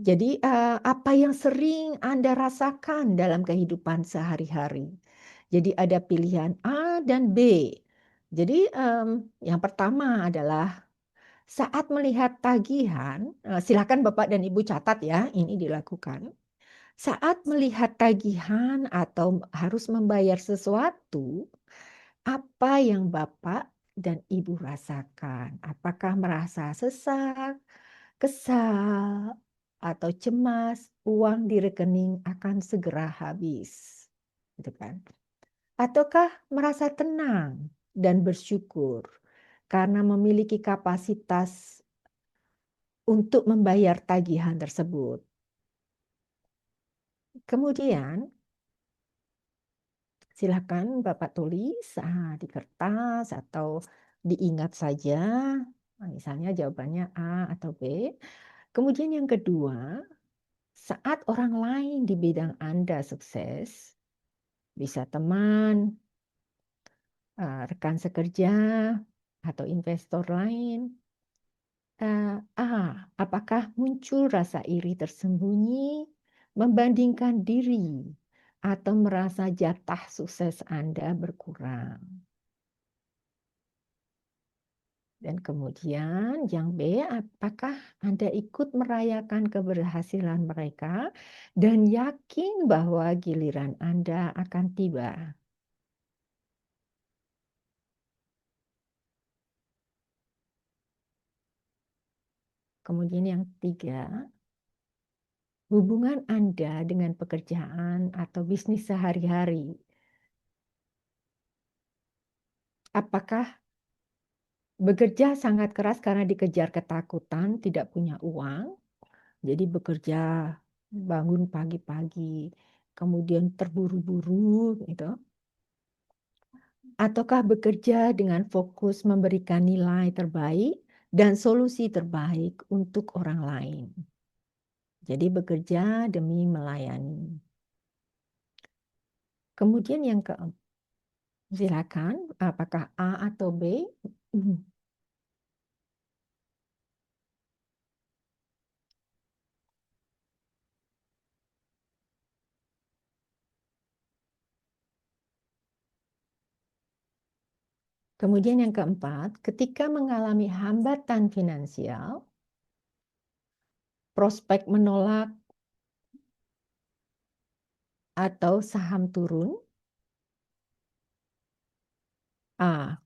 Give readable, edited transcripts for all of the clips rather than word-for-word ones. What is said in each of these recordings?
Jadi, apa yang sering Anda rasakan dalam kehidupan sehari-hari? Jadi ada pilihan A dan B. Jadi, yang pertama adalah saat melihat tagihan, silakan Bapak dan Ibu catat ya, ini dilakukan. Saat melihat tagihan atau harus membayar sesuatu, apa yang Bapak dan Ibu rasakan? Apakah merasa sesak, kesal, atau cemas uang di rekening akan segera habis, gitu kan? Ataukah merasa tenang dan bersyukur karena memiliki kapasitas untuk membayar tagihan tersebut? Kemudian silakan Bapak tulis di kertas atau diingat saja, misalnya jawabannya A atau B. Kemudian yang kedua, saat orang lain di bidang Anda sukses, bisa teman, rekan sekerja, atau investor lain, apakah muncul rasa iri tersembunyi, membandingkan diri, atau merasa jatah sukses Anda berkurang? Dan kemudian yang B, apakah Anda ikut merayakan keberhasilan mereka dan yakin bahwa giliran Anda akan tiba? Kemudian yang tiga, hubungan Anda dengan pekerjaan atau bisnis sehari-hari. Apakah bekerja sangat keras karena dikejar ketakutan, tidak punya uang, jadi bekerja bangun pagi-pagi, kemudian terburu-buru gitu. Ataukah bekerja dengan fokus memberikan nilai terbaik dan solusi terbaik untuk orang lain. Jadi bekerja demi melayani. Kemudian yang keempat, silakan apakah A atau B? Kemudian yang keempat, ketika mengalami hambatan finansial, prospek menolak atau saham turun, A.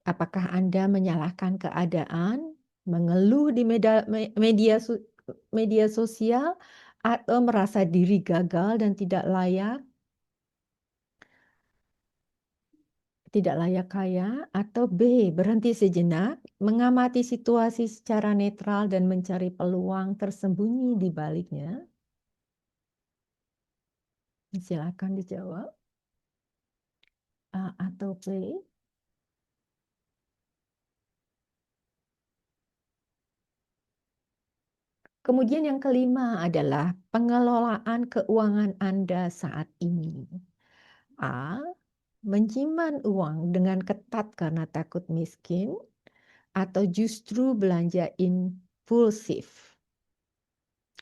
Apakah Anda menyalahkan keadaan, mengeluh di media sosial, atau merasa diri gagal dan tidak layak kaya, atau B. Berhenti sejenak, mengamati situasi secara netral dan mencari peluang tersembunyi di baliknya? Silakan dijawab. A atau B? Kemudian yang kelima adalah pengelolaan keuangan Anda saat ini. A. Menyimpan uang dengan ketat karena takut miskin, atau justru belanja impulsif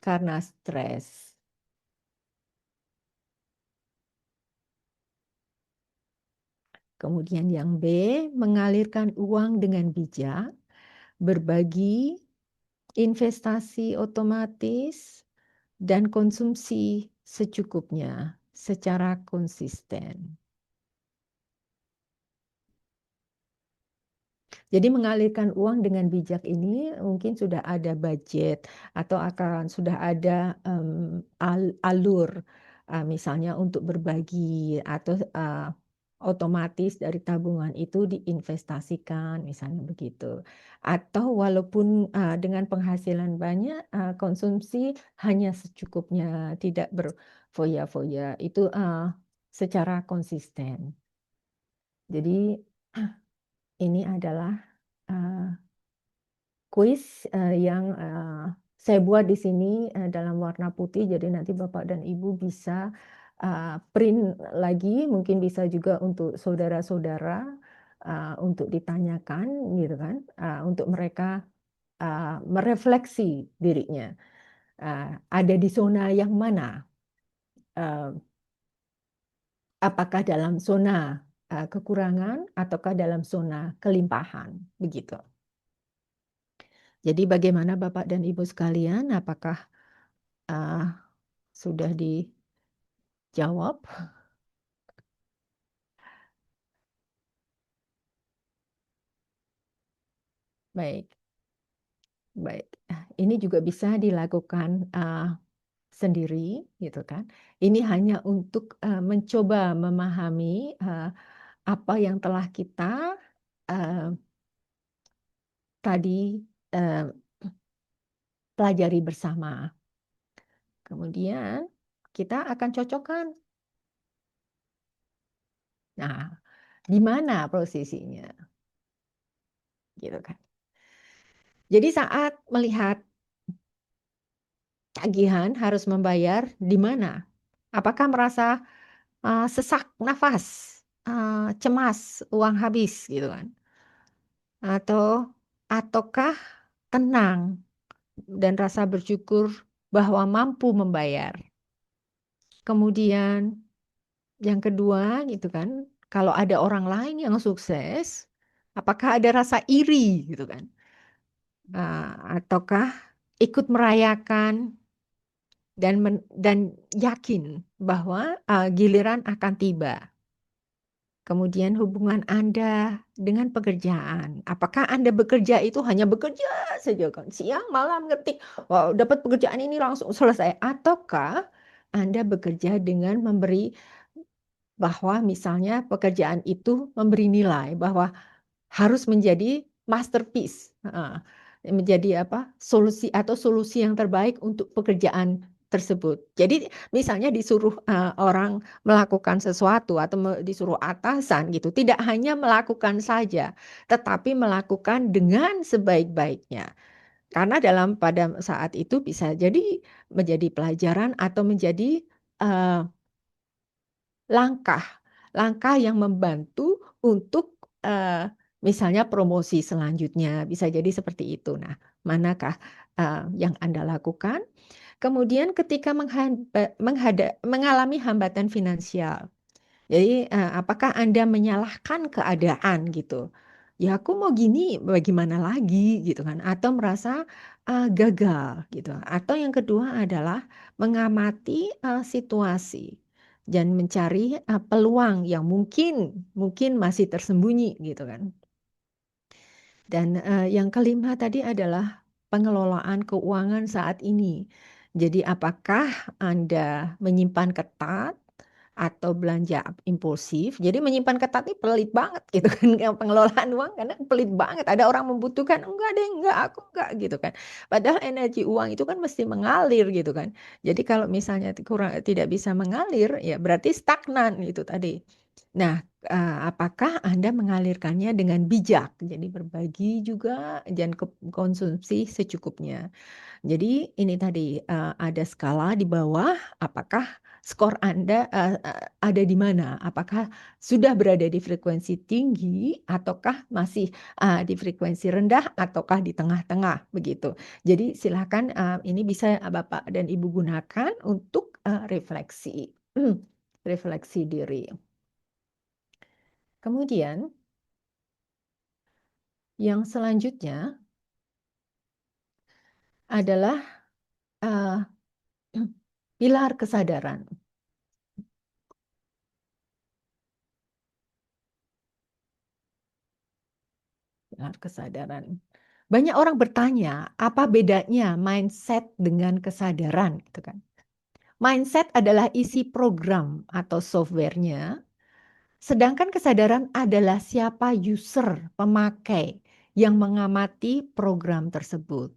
karena stres. Kemudian yang B, mengalirkan uang dengan bijak, berbagi, investasi otomatis, dan konsumsi secukupnya secara konsisten. Jadi mengalirkan uang dengan bijak ini mungkin sudah ada budget atau sudah ada alur, misalnya untuk berbagi atau otomatis dari tabungan itu diinvestasikan, misalnya begitu. Atau walaupun dengan penghasilan banyak, konsumsi hanya secukupnya, tidak berfoya-foya. Itu secara konsisten. Jadi ini adalah kuis yang saya buat di sini dalam warna putih, jadi nanti Bapak dan Ibu bisa print lagi, mungkin bisa juga untuk saudara-saudara untuk ditanyakan, gitu kan, untuk mereka merefleksi dirinya. Ada di zona yang mana? Eh, Apakah dalam zona kekurangan ataukah dalam zona kelimpahan? Begitu. Jadi bagaimana Bapak dan Ibu sekalian? Apakah uh, sudah dijawab? Baik, baik. Ini juga bisa dilakukan sendiri, gitu kan? Ini hanya untuk mencoba memahami apa yang telah kita uh, tadi uh, pelajari bersama. Kemudian kita akan cocokkan. Nah, di mana posisinya? Gitu kan. Jadi saat melihat tagihan harus membayar di mana? Apakah merasa sesak nafas, cemas, uang habis gitu kan? Ataukah tenang dan rasa bersyukur bahwa mampu membayar. Kemudian yang kedua gitu kan, kalau ada orang lain yang sukses, apakah ada rasa iri gitu kan? Ataukah ikut merayakan dan yakin bahwa giliran akan tiba. Kemudian hubungan Anda dengan pekerjaan. Apakah Anda bekerja itu hanya bekerja saja kan? Siang, malam ngetik, wow, dapat pekerjaan ini langsung selesai. Ataukah Anda bekerja dengan memberi bahwa misalnya pekerjaan itu memberi nilai bahwa harus menjadi masterpiece, menjadi apa solusi yang terbaik untuk pekerjaan tersebut. Jadi misalnya disuruh orang melakukan sesuatu atau disuruh atasan gitu, tidak hanya melakukan saja, tetapi melakukan dengan sebaik-baiknya. Karena pada saat itu bisa jadi menjadi pelajaran atau menjadi uh, langkah langkah yang membantu untuk misalnya promosi selanjutnya bisa jadi seperti itu. Nah, manakah yang Anda lakukan? Kemudian ketika mengalami hambatan finansial, jadi apakah Anda menyalahkan keadaan gitu? Ya aku mau gini, bagaimana lagi gitu kan? Atau merasa gagal gitu. Atau yang kedua adalah mengamati situasi dan mencari peluang yang mungkin masih tersembunyi gitu kan. Dan yang kelima tadi adalah pengelolaan keuangan saat ini. Jadi apakah Anda menyimpan ketat atau belanja impulsif? Jadi menyimpan ketat ini pelit banget gitu kan. Pengelolaan uang karena pelit banget. Ada orang membutuhkan, enggak deh, enggak, aku enggak gitu kan. Padahal energi uang itu kan mesti mengalir gitu kan. Jadi kalau misalnya tidak bisa mengalir, ya berarti stagnan itu tadi. Nah, apakah Anda mengalirkannya dengan bijak? Jadi berbagi juga dan konsumsi secukupnya. Jadi ini tadi ada skala di bawah. Apakah skor Anda ada di mana? Apakah sudah berada di frekuensi tinggi ataukah masih di frekuensi rendah ataukah di tengah-tengah begitu. Jadi silakan ini bisa Bapak dan Ibu gunakan untuk refleksi refleksi diri. Kemudian yang selanjutnya adalah uh, pilar kesadaran. Pilar kesadaran. Banyak orang bertanya, apa bedanya mindset dengan kesadaran, gitu kan? Mindset adalah isi program atau softwarenya, sedangkan kesadaran adalah siapa user, pemakai yang mengamati program tersebut.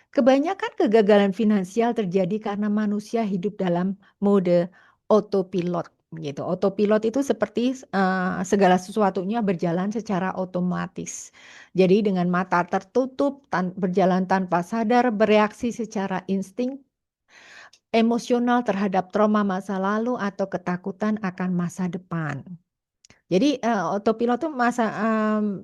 Kebanyakan kegagalan finansial terjadi karena manusia hidup dalam mode autopilot gitu. Autopilot itu seperti segala sesuatunya berjalan secara otomatis. Jadi dengan mata tertutup, berjalan tanpa sadar, bereaksi secara insting, emosional terhadap trauma masa lalu atau ketakutan akan masa depan. Jadi autopilot itu masa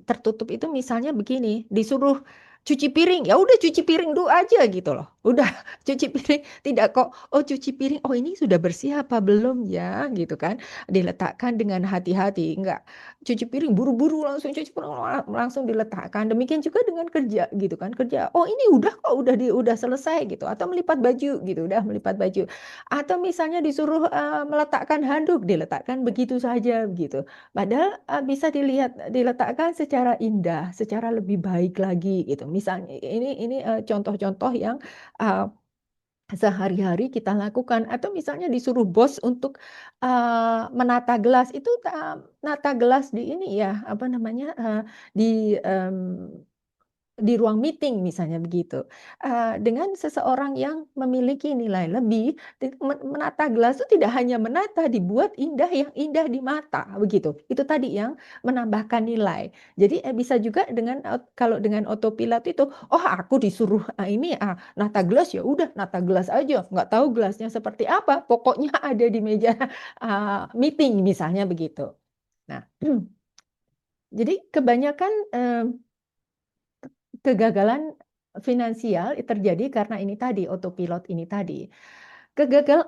tertutup itu misalnya begini, disuruh cuci piring, ya udah cuci piring dulu aja gitu loh. Udah cuci piring, tidak kok, oh cuci piring, oh ini sudah bersih apa belum ya gitu kan. Diletakkan dengan hati-hati, enggak cuci piring buru-buru langsung cuci piring langsung diletakkan. Demikian juga dengan kerja gitu kan. Kerja, oh ini udah kok udah selesai gitu, atau melipat baju gitu, udah melipat baju. Atau misalnya disuruh meletakkan handuk, diletakkan begitu saja gitu. Padahal bisa dilihat diletakkan secara indah, secara lebih baik lagi gitu. Misalnya ini contoh-contoh yang uh, sehari-hari kita lakukan, atau misalnya disuruh bos untuk menata gelas itu, nata gelas di ini ya apa namanya, di di ruang meeting misalnya begitu. Dengan seseorang yang memiliki nilai lebih, menata gelas itu tidak hanya menata, dibuat indah yang indah di mata begitu. Itu tadi yang menambahkan nilai. Jadi bisa juga dengan kalau dengan autopilot itu, oh aku disuruh ini nata gelas, ya udah nata gelas aja, nggak tahu gelasnya seperti apa, pokoknya ada di meja meeting misalnya begitu. Nah, jadi kebanyakan kegagalan finansial terjadi karena ini tadi, autopilot ini tadi.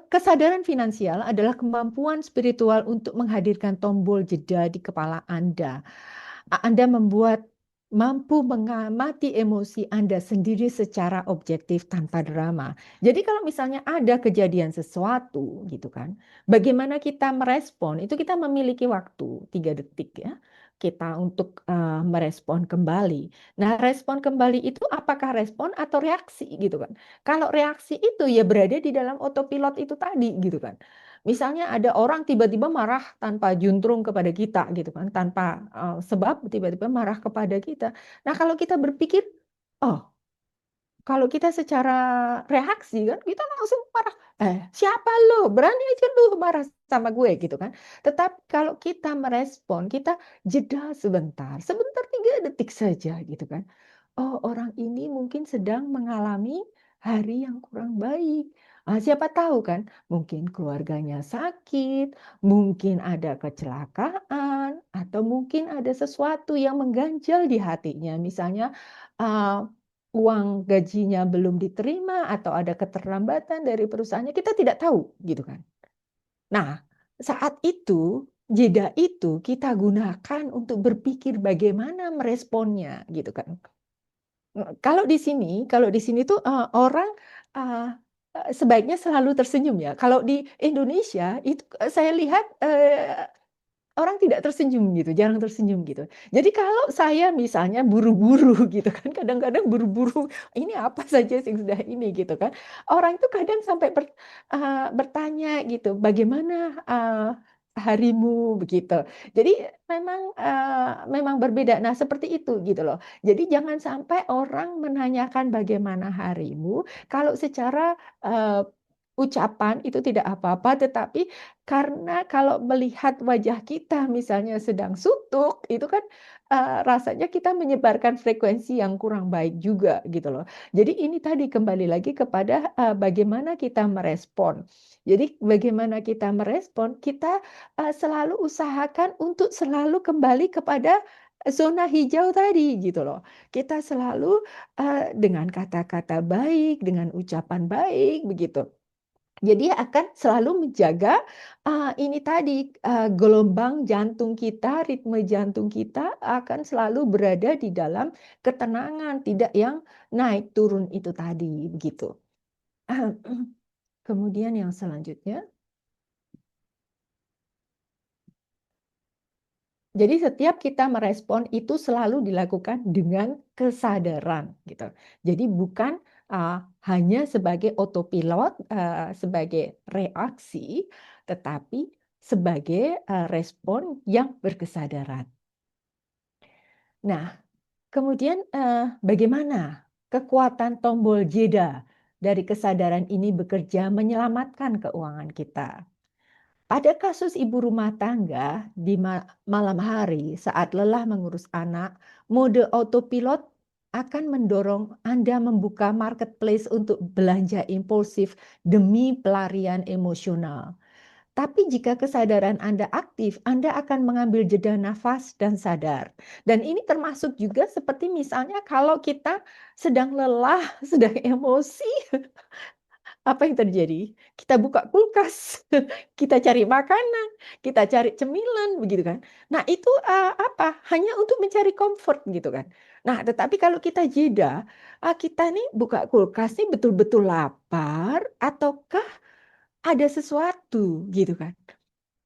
Kesadaran finansial adalah kemampuan spiritual untuk menghadirkan tombol jeda di kepala Anda. Anda mampu mengamati emosi Anda sendiri secara objektif tanpa drama. Jadi kalau misalnya ada kejadian sesuatu gitu kan, bagaimana kita merespon, itu kita memiliki waktu 3 detik ya, kita untuk merespon kembali. Nah, respon kembali itu apakah respon atau reaksi gitu kan. Kalau reaksi itu ya berada di dalam autopilot itu tadi gitu kan. Misalnya ada orang tiba-tiba marah tanpa juntrung kepada kita gitu kan, tanpa sebab tiba-tiba marah kepada kita. Nah, kalau kita berpikir, oh, kalau kita secara reaksi kan kita langsung marah. Siapa lo? Berani aja lu marah sama gue gitu kan. Tetapi kalau kita merespon, kita jeda sebentar, sebentar 3 detik saja gitu kan. Oh, orang ini mungkin sedang mengalami hari yang kurang baik. Siapa tahu kan, mungkin keluarganya sakit, mungkin ada kecelakaan, atau mungkin ada sesuatu yang mengganjal di hatinya. Misalnya, uh, uang gajinya belum diterima, atau ada keterlambatan dari perusahaannya, kita tidak tahu, gitu kan. Nah, saat itu, jeda itu kita gunakan untuk berpikir bagaimana meresponnya, gitu kan. Kalau di sini tuh orang uh, sebaiknya selalu tersenyum ya. Kalau di Indonesia itu saya lihat orang tidak tersenyum gitu, jarang tersenyum gitu. Jadi kalau saya misalnya buru-buru gitu kan, kadang-kadang buru-buru, ini apa saja yang sudah ini gitu kan. Orang itu kadang sampai bertanya gitu, bagaimana harimu begitu. Jadi memang berbeda. Nah, seperti itu gitu loh. Jadi jangan sampai orang menanyakan bagaimana harimu kalau secara ucapan itu tidak apa-apa, tetapi karena kalau melihat wajah kita misalnya sedang suntuk, itu kan rasanya kita menyebarkan frekuensi yang kurang baik juga gitu loh. Jadi ini tadi kembali lagi kepada bagaimana kita merespon. Jadi bagaimana kita merespon, kita selalu usahakan untuk selalu kembali kepada zona hijau tadi gitu loh. Kita selalu dengan kata-kata baik, dengan ucapan baik begitu. Jadi akan selalu menjaga ini tadi gelombang jantung kita, ritme jantung kita akan selalu berada di dalam ketenangan, tidak yang naik turun itu tadi begitu. Kemudian yang selanjutnya, jadi setiap kita merespon itu selalu dilakukan dengan kesadaran gitu. Jadi bukan hanya sebagai autopilot, sebagai reaksi, tetapi sebagai respon yang berkesadaran. Nah, kemudian bagaimana kekuatan tombol jeda dari kesadaran ini bekerja menyelamatkan keuangan kita? Pada kasus ibu rumah tangga di malam hari saat lelah mengurus anak, mode autopilot akan mendorong Anda membuka marketplace untuk belanja impulsif demi pelarian emosional. Tapi jika kesadaran Anda aktif, Anda akan mengambil jeda nafas dan sadar. Dan ini termasuk juga seperti misalnya kalau kita sedang lelah, sedang emosi, apa yang terjadi? Kita buka kulkas, kita cari makanan, kita cari cemilan, begitu kan? Nah, itu apa? Hanya untuk mencari comfort, gitu kan? Nah, tetapi kalau kita jeda, kita nih buka kulkas nih betul-betul lapar, ataukah ada sesuatu, gitu kan?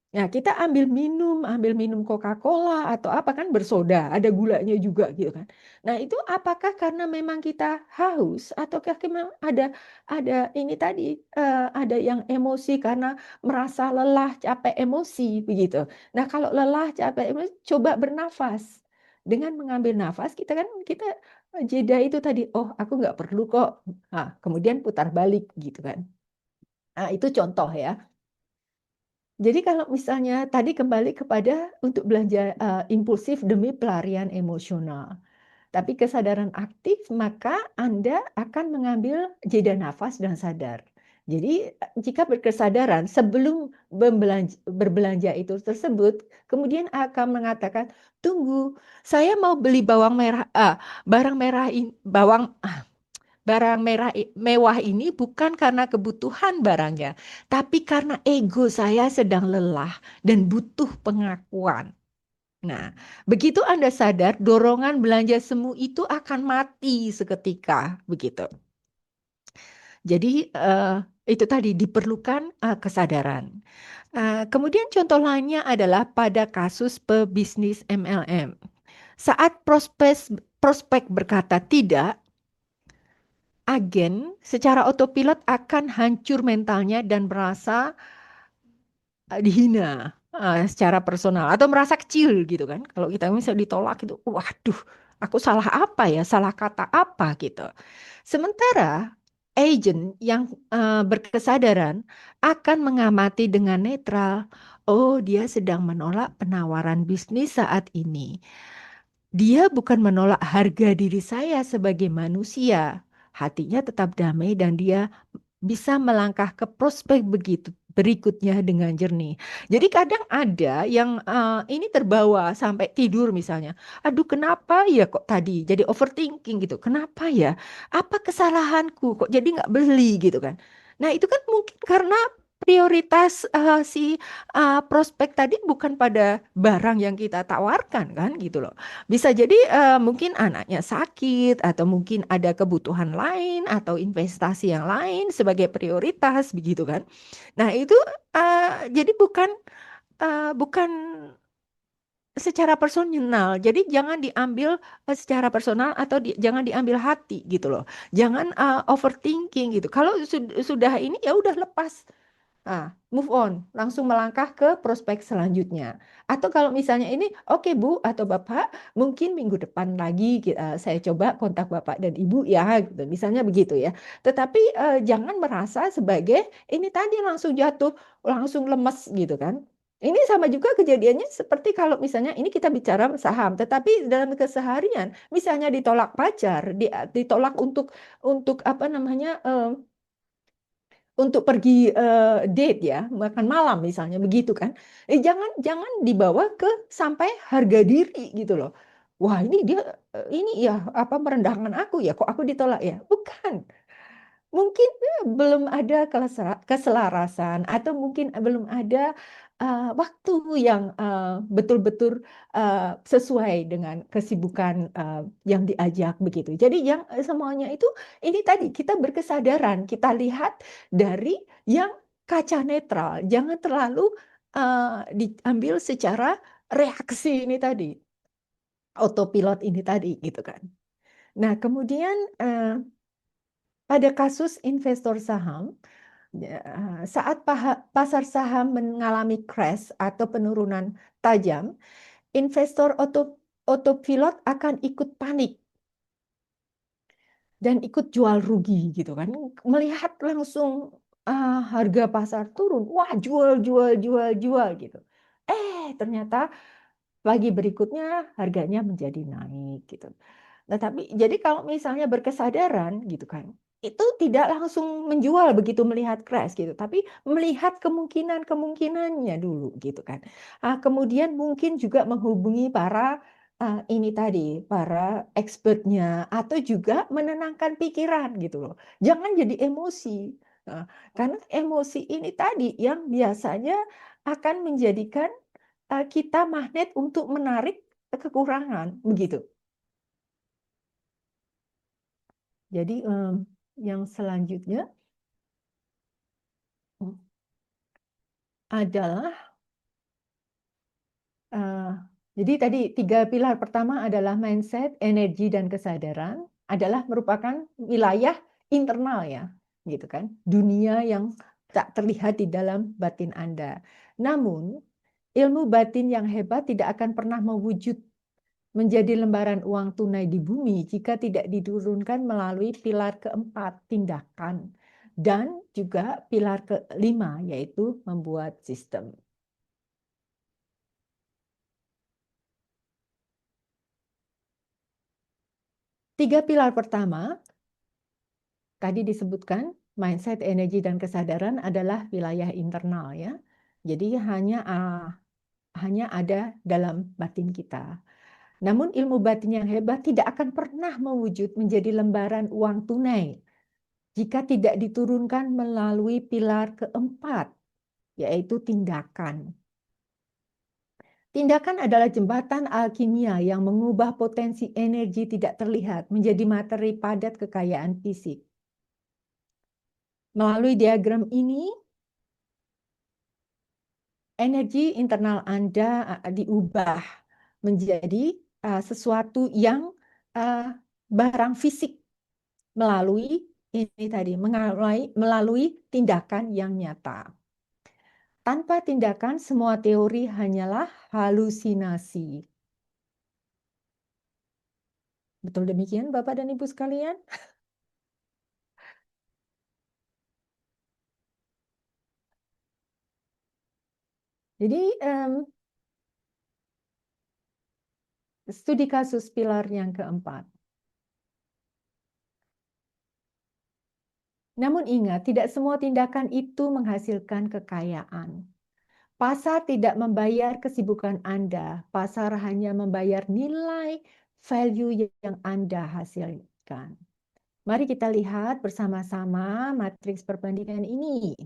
Nah, kita ambil minum Coca-Cola atau apa kan bersoda, ada gulanya juga gitu kan. Nah, itu apakah karena memang kita haus ataukah memang ada ini tadi ada yang emosi karena merasa lelah, capek emosi begitu. Nah, kalau lelah, capek emosi, coba bernafas. Dengan mengambil nafas kita jeda itu tadi, oh aku nggak perlu kok. Nah, kemudian putar balik gitu kan. Nah, itu contoh ya. Jadi kalau misalnya tadi kembali kepada untuk belanja impulsif demi pelarian emosional. Tapi kesadaran aktif maka Anda akan mengambil jeda nafas dan sadar. Jadi jika berkesadaran sebelum berbelanja itu tersebut, kemudian akan mengatakan, tunggu, saya mau beli bawang merah, barang merah, bawang barang mewah ini bukan karena kebutuhan barangnya, tapi karena ego saya sedang lelah dan butuh pengakuan. Nah, begitu Anda sadar, dorongan belanja semu itu akan mati seketika, begitu. Jadi itu tadi diperlukan kesadaran. Kemudian contoh lainnya adalah pada kasus pebisnis MLM. Saat prospek berkata tidak, agen secara otopilot akan hancur mentalnya dan merasa dihina secara personal atau merasa kecil gitu kan. Kalau kita misalnya ditolak itu, waduh, aku salah apa ya, salah kata apa gitu. Sementara agent yang berkesadaran akan mengamati dengan netral, oh dia sedang menolak penawaran bisnis saat ini. Dia bukan menolak harga diri saya sebagai manusia. Hatinya tetap damai dan dia bisa melangkah ke prospek begitu berikutnya dengan jernih. Jadi kadang ada yang ini terbawa sampai tidur misalnya. Aduh, kenapa ya kok tadi jadi overthinking gitu? Kenapa ya? Apa kesalahanku kok jadi nggak beli gitu kan? Nah, itu kan mungkin karena prioritas si prospek tadi bukan pada barang yang kita tawarkan kan gitu loh. Bisa jadi mungkin anaknya sakit atau mungkin ada kebutuhan lain atau investasi yang lain sebagai prioritas begitu kan. Nah, itu jadi bukan secara personal. Jadi jangan diambil secara personal atau jangan diambil hati gitu loh. Jangan overthinking gitu. Kalau sudah ini ya udah lepas. Move on, langsung melangkah ke prospek selanjutnya. Atau kalau misalnya ini, oke Bu atau Bapak, mungkin minggu depan lagi saya coba kontak Bapak dan Ibu ya, gitu. Misalnya begitu ya. Tetapi jangan merasa sebagai ini tadi langsung jatuh, langsung lemes gitu kan. Ini sama juga kejadiannya seperti kalau misalnya ini kita bicara saham, tetapi dalam keseharian, misalnya ditolak pacar, ditolak untuk apa namanya untuk pergi date ya, makan malam misalnya begitu kan. Jangan jangan dibawa ke sampai harga diri gitu loh. Wah, ini dia ini ya apa merendahkan aku ya, kok aku ditolak ya? Bukan. Mungkin belum ada keselarasan atau mungkin belum ada waktu yang betul-betul sesuai dengan kesibukan yang diajak begitu. Jadi yang semuanya itu ini tadi kita berkesadaran, kita lihat dari yang kaca netral, jangan terlalu diambil secara reaksi ini tadi, autopilot ini tadi gitu kan. Nah, kemudian pada kasus investor saham, saat pasar saham mengalami crash atau penurunan tajam, investor autopilot akan ikut panik dan ikut jual rugi gitu kan. Melihat langsung harga pasar turun, wah jual jual jual jual gitu. Ternyata pagi berikutnya harganya menjadi naik gitu. Nah, tapi jadi kalau misalnya berkesadaran gitu kan. itu tidak langsung menjual begitu melihat crash gitu, tapi melihat kemungkinan-kemungkinannya dulu gitu kan. Kemudian mungkin juga menghubungi para ini tadi, para expertnya atau juga menenangkan pikiran gitu loh. Jangan jadi emosi. Nah, karena emosi ini tadi yang biasanya akan menjadikan kita magnet untuk menarik kekurangan begitu. Jadi yang selanjutnya adalah eh, jadi tadi tiga pilar pertama adalah mindset, energi dan kesadaran adalah merupakan wilayah internal ya, gitu kan? Dunia yang tak terlihat di dalam batin Anda. Namun, ilmu batin yang hebat tidak akan pernah mewujud menjadi lembaran uang tunai di bumi jika tidak diturunkan melalui pilar keempat, tindakan, dan juga pilar kelima, yaitu membuat sistem. Tiga pilar pertama, tadi disebutkan, mindset, energi, dan kesadaran adalah wilayah internal ya. Jadi hanya ada dalam batin kita. Namun ilmu batin yang hebat tidak akan pernah mewujud menjadi lembaran uang tunai jika tidak diturunkan melalui pilar keempat, yaitu tindakan. Tindakan adalah jembatan alkimia yang mengubah potensi energi tidak terlihat menjadi materi padat kekayaan fisik. Melalui diagram ini, energi internal Anda diubah menjadi sesuatu yang barang fisik melalui ini tadi, melalui tindakan yang nyata. Tanpa tindakan, semua teori hanyalah halusinasi. Betul demikian, Bapak dan Ibu sekalian? Jadi, studi kasus pilar yang keempat. Namun ingat, tidak semua tindakan itu menghasilkan kekayaan. Pasar tidak membayar kesibukan Anda. Pasar hanya membayar nilai value yang Anda hasilkan. Mari kita lihat bersama-sama matriks perbandingan ini.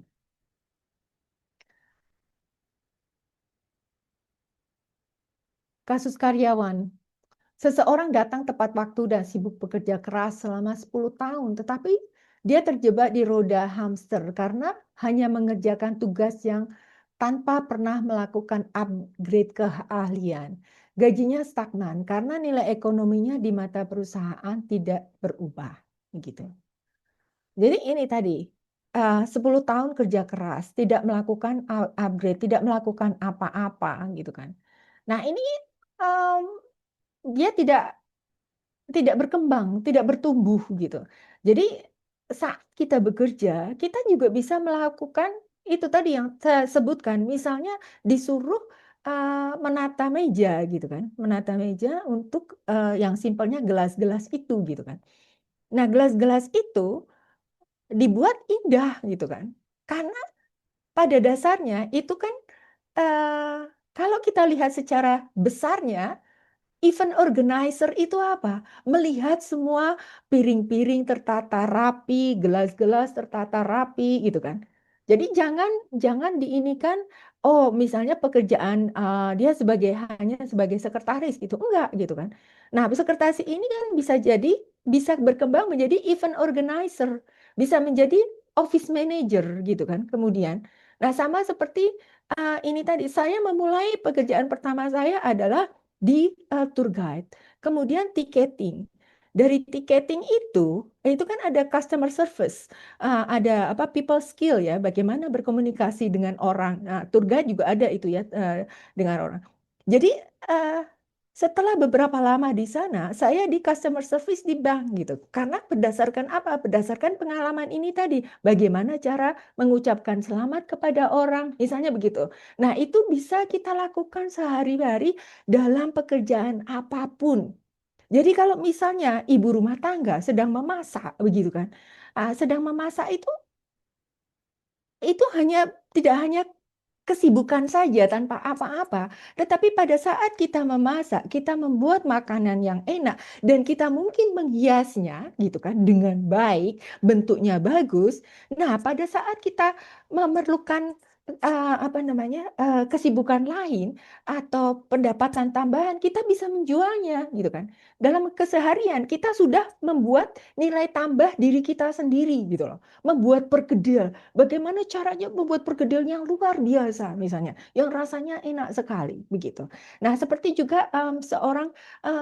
Kasus karyawan. Seseorang datang tepat waktu dan sibuk bekerja keras selama 10 tahun, tetapi dia terjebak di roda hamster karena hanya mengerjakan tugas yang tanpa pernah melakukan upgrade keahlian. Gajinya stagnan karena nilai ekonominya di mata perusahaan tidak berubah. Begitu. Jadi ini tadi, 10 tahun kerja keras, tidak melakukan upgrade, tidak melakukan apa-apa gitu kan. Nah ini dia tidak berkembang, tidak bertumbuh gitu. Jadi saat kita bekerja, kita juga bisa melakukan itu tadi yang saya sebutkan, misalnya disuruh menata meja gitu kan, menata meja untuk yang simpelnya gelas-gelas itu gitu kan. Nah, gelas-gelas itu dibuat indah gitu kan. Karena pada dasarnya itu kan kalau kita lihat secara besarnya, event organizer itu apa? Melihat semua piring-piring tertata rapi, gelas-gelas tertata rapi gitu kan. Jadi jangan diinikan oh misalnya pekerjaan dia hanya sebagai sekretaris gitu. Enggak gitu kan. Nah, sekretaris ini kan bisa berkembang menjadi event organizer, bisa menjadi office manager gitu kan kemudian. Nah, sama seperti ini tadi saya memulai pekerjaan pertama saya adalah di tour guide. Kemudian tiketing. Dari tiketing itu kan ada customer service, ada apa people skill ya, bagaimana berkomunikasi dengan orang. Nah, tour guide juga ada itu ya dengan orang. Jadi setelah beberapa lama di sana, saya di customer service di bank gitu. Karena berdasarkan apa? Berdasarkan pengalaman ini tadi, bagaimana cara mengucapkan selamat kepada orang, misalnya begitu. Nah, itu bisa kita lakukan sehari-hari dalam pekerjaan apapun. Jadi kalau misalnya ibu rumah tangga sedang memasak begitu kan. Sedang memasak itu tidak hanya kesibukan saja tanpa apa-apa, tetapi pada saat kita memasak, kita membuat makanan yang enak dan kita mungkin menghiasnya gitu kan dengan baik, bentuknya bagus. Nah, pada saat kita memerlukan apa namanya kesibukan lain atau pendapatan tambahan, kita bisa menjualnya gitu kan. Dalam keseharian kita sudah membuat nilai tambah diri kita sendiri gitu loh, membuat perkedel. Bagaimana caranya membuat perkedel yang luar biasa misalnya, yang rasanya enak sekali begitu. Nah, seperti juga seorang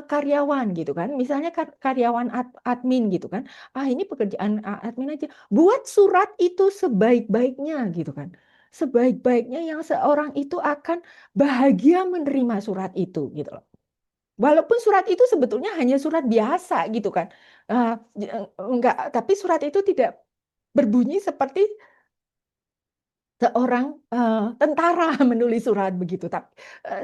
karyawan gitu kan, misalnya karyawan admin gitu kan. Ini pekerjaan admin aja. Buat surat itu sebaik-baiknya gitu kan. Sebaik-baiknya yang seorang itu akan bahagia menerima surat itu gitu loh. Walaupun surat itu sebetulnya hanya surat biasa gitu kan. Enggak, tapi surat itu tidak berbunyi seperti seorang tentara menulis surat begitu. Tapi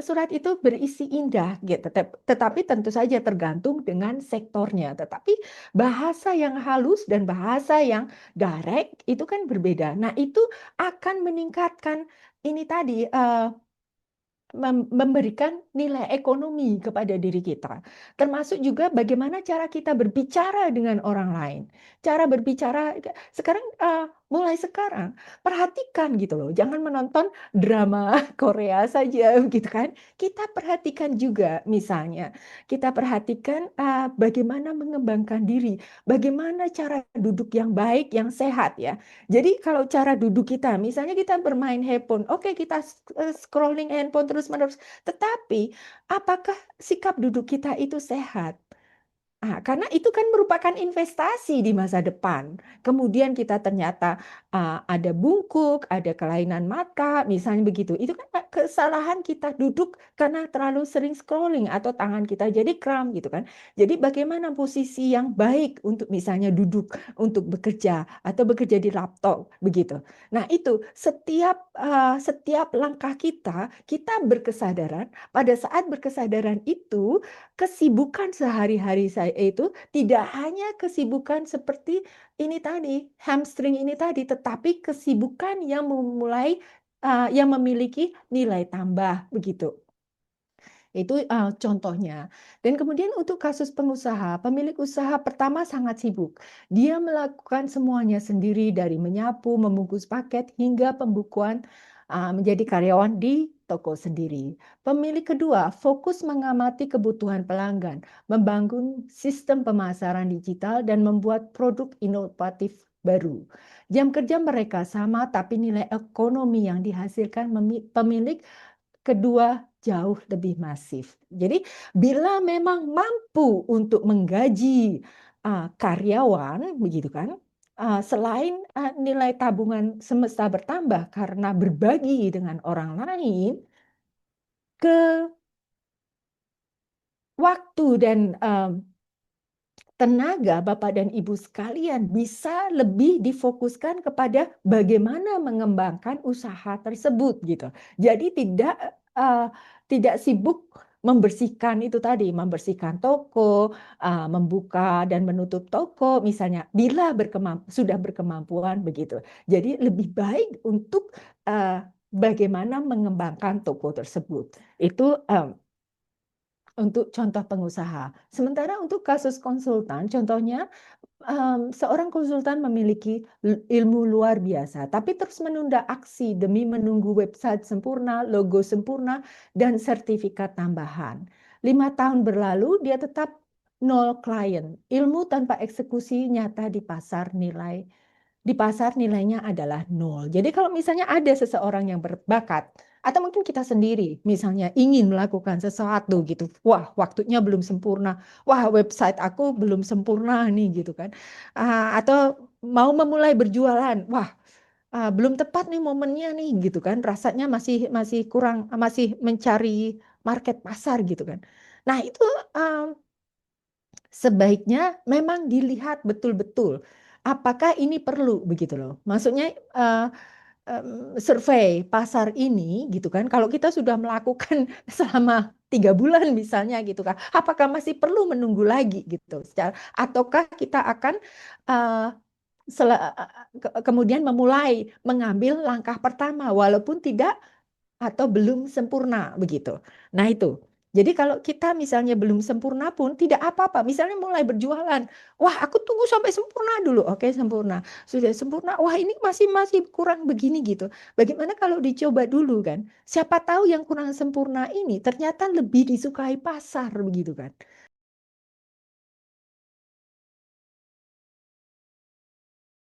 surat itu berisi indah gitu. Tetapi tentu saja tergantung dengan sektornya. Tetapi bahasa yang halus dan bahasa yang direct itu kan berbeda. Nah, itu akan meningkatkan ini tadi memberikan nilai ekonomi kepada diri kita. Termasuk juga bagaimana cara kita berbicara dengan orang lain. Cara berbicara sekarang mulai sekarang perhatikan gitu loh. Jangan menonton drama Korea saja gitu kan. Kita perhatikan juga misalnya kita perhatikan bagaimana mengembangkan diri, bagaimana cara duduk yang baik, yang sehat ya. Jadi kalau cara duduk kita, misalnya kita bermain handphone, oke kita scrolling handphone terus-menerus, tetapi apakah sikap duduk kita itu sehat? Karena itu kan merupakan investasi di masa depan. Kemudian kita ternyata ada bungkuk, ada kelainan mata, misalnya begitu. Itu kan kesalahan kita duduk karena terlalu sering scrolling atau tangan kita jadi kram gitu kan. Jadi bagaimana posisi yang baik untuk misalnya duduk untuk bekerja atau bekerja di laptop begitu. Nah, itu setiap langkah kita berkesadaran. Pada saat berkesadaran itu kesibukan sehari-hari saya itu tidak hanya kesibukan seperti ini tadi, hamstring ini tadi, tetapi kesibukan yang yang memiliki nilai tambah begitu. Itu contohnya. Dan kemudian untuk kasus pengusaha, pemilik usaha pertama sangat sibuk. Dia melakukan semuanya sendiri dari menyapu, membungkus paket hingga pembukuan menjadi karyawan di toko sendiri. Pemilik kedua fokus mengamati kebutuhan pelanggan, membangun sistem pemasaran digital dan membuat produk inovatif baru. Jam kerja mereka sama, tapi nilai ekonomi yang dihasilkan pemilik kedua jauh lebih masif. Jadi bila memang mampu untuk menggaji karyawan, begitu kan, selain nilai tabungan semesta bertambah karena berbagi dengan orang lain, ke waktu dan tenaga Bapak dan Ibu sekalian bisa lebih difokuskan kepada bagaimana mengembangkan usaha tersebut gitu. Jadi tidak sibuk membersihkan itu tadi, membersihkan toko, membuka dan menutup toko misalnya bila sudah berkemampuan begitu. Jadi lebih baik untuk bagaimana mengembangkan toko tersebut. Itu untuk contoh pengusaha. Sementara untuk kasus konsultan, contohnya seorang konsultan memiliki ilmu luar biasa, tapi terus menunda aksi demi menunggu website sempurna, logo sempurna, dan sertifikat tambahan. 5 tahun berlalu, dia tetap nol klien. Ilmu tanpa eksekusi nyata di pasar nilainya adalah nol. Jadi kalau misalnya ada seseorang yang berbakat, atau mungkin kita sendiri misalnya ingin melakukan sesuatu gitu, wah waktunya belum sempurna, wah website aku belum sempurna nih gitu kan, atau mau memulai berjualan, wah belum tepat nih momennya nih gitu kan, rasanya masih masih kurang, masih mencari market pasar gitu kan. Nah itu uh, sebaiknya memang dilihat betul-betul apakah ini perlu begitu loh. Maksudnya survei pasar ini gitu kan. Kalau kita sudah melakukan selama 3 bulan misalnya gitu kan, apakah masih perlu menunggu lagi gitu? Ataukah kita akan uh, kemudian memulai mengambil langkah pertama walaupun tidak atau belum sempurna begitu. Nah itu. Jadi kalau kita misalnya belum sempurna pun tidak apa-apa. Misalnya mulai berjualan, wah aku tunggu sampai sempurna dulu. Oke, sempurna. Sudah sempurna, wah ini masih masih kurang begini gitu. Bagaimana kalau dicoba dulu kan? Siapa tahu yang kurang sempurna ini ternyata lebih disukai pasar begitu kan.